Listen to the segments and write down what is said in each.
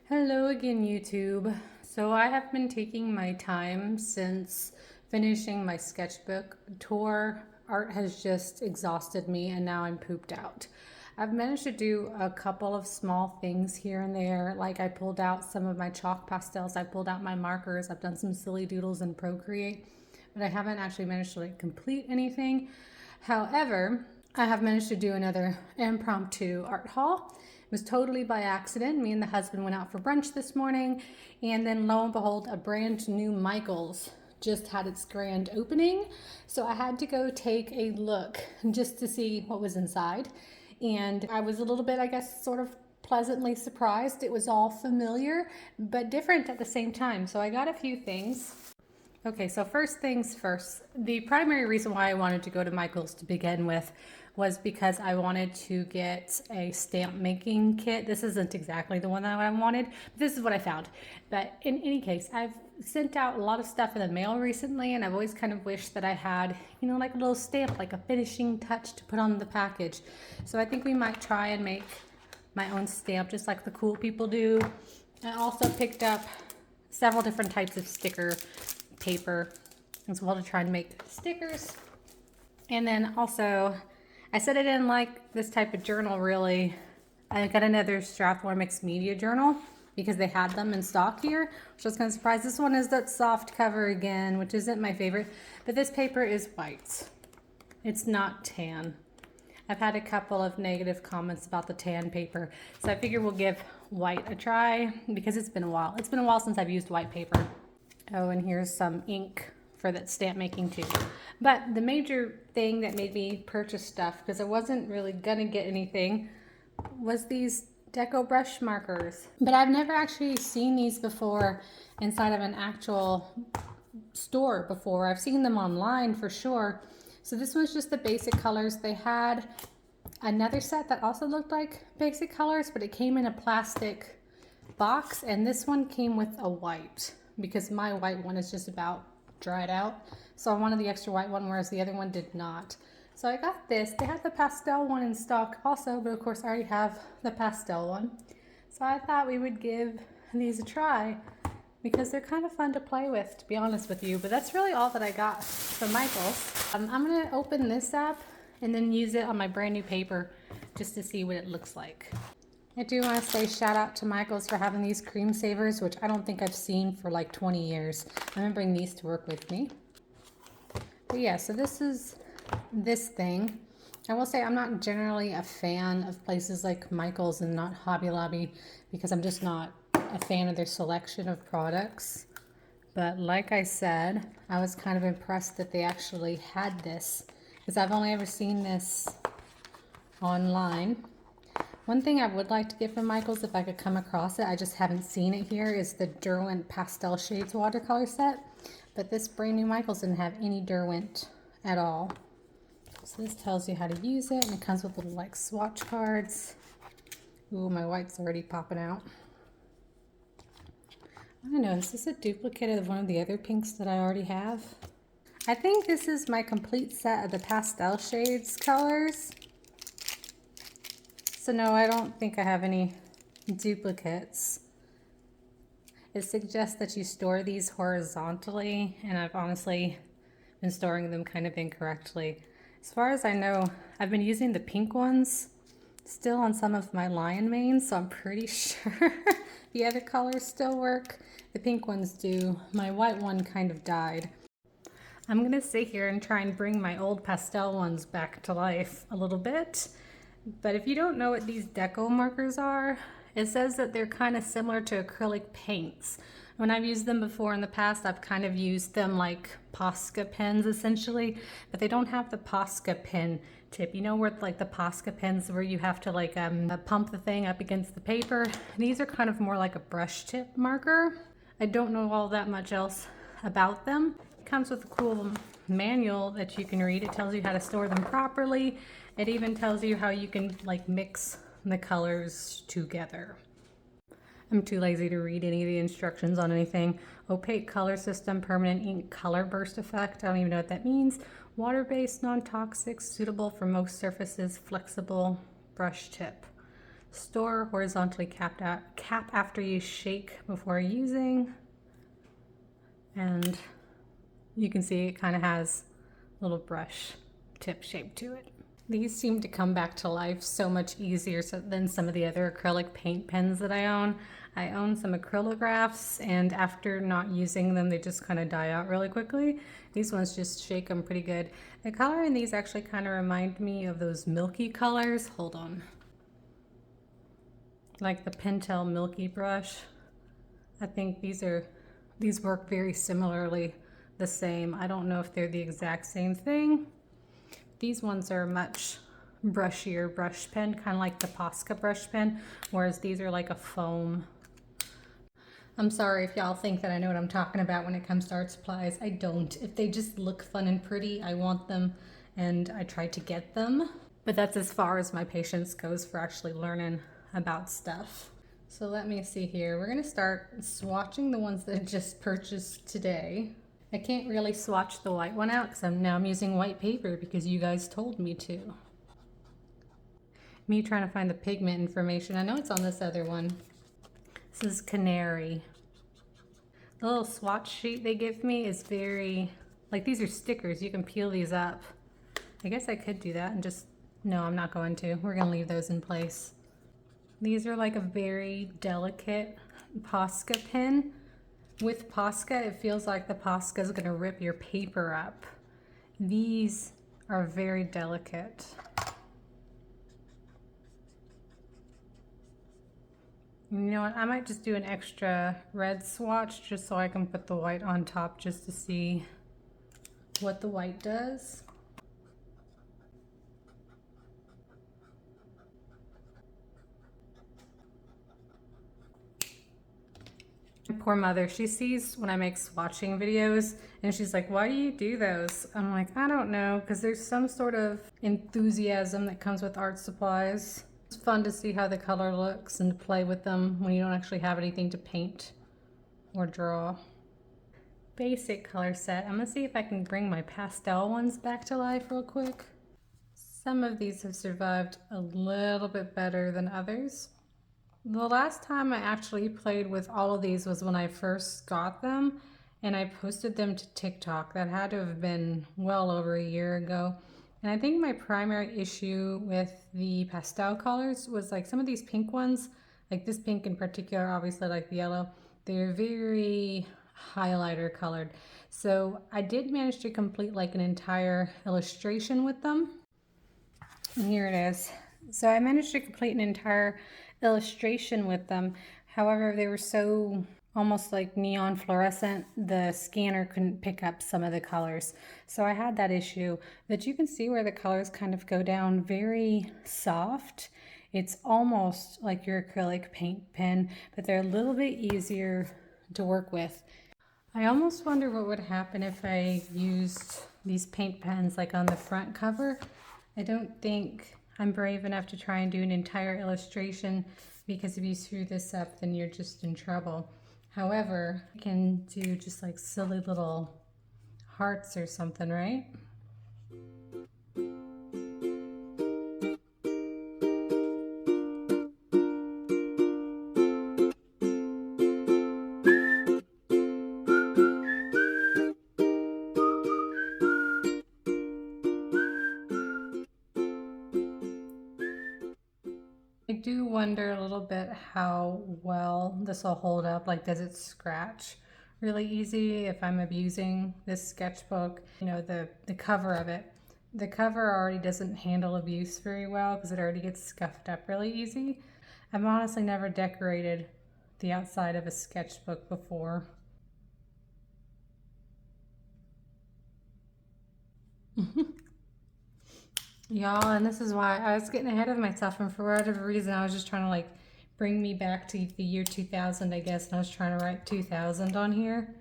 Hello again, YouTube. So I have been taking my time since finishing my sketchbook tour. Art has just exhausted me and now I'm pooped out. I've managed to do a couple of small things here and there, like I pulled out some of my chalk pastels, I pulled out my markers, I've done some silly doodles in Procreate, but I haven't actually managed to complete anything. However, I have managed to do another impromptu art haul. It was totally by accident. Me and the husband went out for brunch this morning, and then lo and behold, a brand new Michaels just had its grand opening. So I had to go take a look just to see what was inside. And I was a little bit, I guess, sort of pleasantly surprised. It was all familiar, but different at the same time. So I got a few things. Okay, so first things first, the primary reason why I wanted to go to Michael's to begin with was because I wanted to get a stamp making kit. This isn't exactly the one that I wanted, but this is what I found. But in any case, I've sent out a lot of stuff in the mail recently, and I've always kind of wished that I had, like a little stamp, like a finishing touch to put on the package. So I think we might try and make my own stamp just like the cool people do. I also picked up several different types of sticker paper as well to try and make stickers. And then also, I said I didn't like this type of journal really. I got another Strathmore Mixed Media journal because they had them in stock here, which I was kind of surprised. This one is that soft cover again, which isn't my favorite, but this paper is white. It's not tan. I've had a couple of negative comments about the tan paper, so I figure we'll give white a try because it's been a while. It's been a while since I've used white paper. Oh, and here's some ink for that stamp making too. But the major thing that made me purchase stuff, because I wasn't really gonna get anything, was these deco brush markers. But I've never actually seen these before inside of an actual store before. I've seen them online for sure. So this was just the basic colors. They had another set that also looked like basic colors, but it came in a plastic box, and this one came with a white because my white one is just about dried out. So I wanted the extra white one, whereas the other one did not. So I got this. They had the pastel one in stock also, but of course I already have the pastel one. So I thought we would give these a try because they're kind of fun to play with, to be honest with you. But that's really all that I got from Michael's. I'm gonna open this up and then use it on my brand new paper just to see what it looks like. I do want to say shout out to Michael's for having these cream savers, which I don't think I've seen for like 20 years. I'm gonna bring these to work with me. But yeah, so this is this thing. I will say I'm not generally a fan of places like Michael's and not Hobby Lobby because I'm just not a fan of their selection of products. But like I said, I was kind of impressed that they actually had this because I've only ever seen this online. One thing I would like to get from Michael's, if I could come across it, I just haven't seen it here, is the Derwent Pastel Shades watercolor set. But this brand new Michael's didn't have any Derwent at all. So this tells you how to use it, and it comes with little like swatch cards. Ooh, my white's already popping out. I don't know, is this a duplicate of one of the other pinks that I already have? I think this is my complete set of the pastel shades colors. So no, I don't think I have any duplicates. It suggests that you store these horizontally, and I've honestly been storing them kind of incorrectly. As far as I know, I've been using the pink ones still on some of my lion manes, so I'm pretty sure the other colors still work. The pink ones do. My white one kind of died. I'm gonna sit here and try and bring my old pastel ones back to life a little bit. But if you don't know what these deco markers are, it says that they're kind of similar to acrylic paints. When I've used them before in the past, I've kind of used them like Posca pens essentially, but they don't have the Posca pen tip. You know where like the Posca pens where you have to pump the thing up against the paper? These are kind of more like a brush tip marker. I don't know all that much else about them. It comes with a cool manual that you can read. It tells you how to store them properly. It even tells you how you can mix the colors together. I'm too lazy to read any of the instructions on anything. Opaque color system, permanent ink color burst effect. I don't even know what that means. Water-based, non-toxic, suitable for most surfaces, flexible brush tip. Store horizontally capped out, cap after you shake before using. And you can see it kind of has a little brush tip shape to it. These seem to come back to life so much easier than some of the other acrylic paint pens that I own. I own some acrylographs, and after not using them, they just kind of die out really quickly. These ones just shake them pretty good. The color in these actually kind of remind me of those milky colors. Hold on. Like the Pentel Milky brush. I think these work very similarly the same. I don't know if they're the exact same thing. These ones are much brushier brush pen, kind of like the Posca brush pen, whereas these are like a foam. I'm sorry if y'all think that I know what I'm talking about when it comes to art supplies. I don't. If they just look fun and pretty, I want them, and I try to get them. But that's as far as my patience goes for actually learning about stuff. So let me see here. We're gonna start swatching the ones that I just purchased today. I can't really swatch the white one out because I'm using white paper because you guys told me to. Me trying to find the pigment information. I know it's on this other one. This is Canary. The little swatch sheet they give me is very, like, these are stickers. You can peel these up. I guess I could do that and just, no, I'm not going to. We're gonna leave those in place. These are like a very delicate Posca pen. With Posca, it feels like the Posca is gonna rip your paper up. These are very delicate. You know what, I might just do an extra red swatch just so I can put the white on top just to see what the white does. My poor mother, she sees when I make swatching videos and she's like, why do you do those? I'm like, I don't know, because there's some sort of enthusiasm that comes with art supplies. It's fun to see how the color looks and to play with them when you don't actually have anything to paint or draw. Basic color set. I'm gonna see if I can bring my pastel ones back to life real quick. Some of these have survived a little bit better than others. The last time I actually played with all of these was when I first got them, and I posted them to TikTok. That had to have been well over a year ago. And I think my primary issue with the pastel colors was like some of these pink ones, like this pink in particular, obviously like the yellow, they're very highlighter colored. So I did manage to complete like an entire illustration with them. And here it is. So I managed to complete an entire illustration with them. However, they were so almost like neon fluorescent, the scanner couldn't pick up some of the colors. So I had that issue that you can see where the colors kind of go down very soft. It's almost like your acrylic paint pen, but they're a little bit easier to work with. I almost wonder what would happen if I used these paint pens like on the front cover. I don't think I'm brave enough to try and do an entire illustration because if you screw this up, then you're just in trouble. However, I can do just like silly little hearts or something, right? I do wonder a little bit how well this will hold up. Like, does it scratch really easy if I'm abusing this sketchbook? You know, the cover of it. The cover already doesn't handle abuse very well because it already gets scuffed up really easy. I've honestly never decorated the outside of a sketchbook before. Y'all, and this is why I was getting ahead of myself, and for whatever reason I was just trying to like bring me back to the year 2000, I guess, and I was trying to write 2000 on here.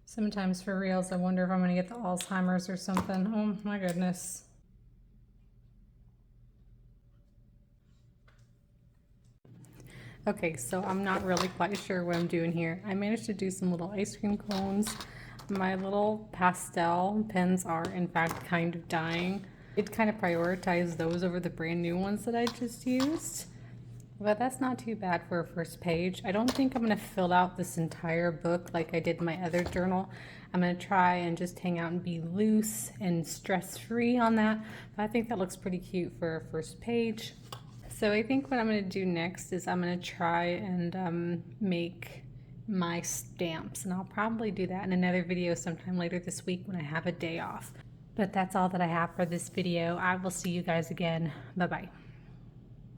Sometimes for reals I wonder if I'm gonna get the Alzheimer's or something. Oh my goodness. Okay, so I'm not really quite sure what I'm doing here. I managed to do some little ice cream cones. My little pastel pens are in fact kind of dying. It kind of prioritized those over the brand new ones that I just used. But that's not too bad for a first page. I don't think I'm going to fill out this entire book like I did my other journal. I'm going to try and just hang out and be loose and stress-free on that. But I think that looks pretty cute for a first page. So I think what I'm going to do next is I'm going to try and make my stamps. And I'll probably do that in another video sometime later this week when I have a day off. But that's all that I have for this video. I will see you guys again. Bye-bye.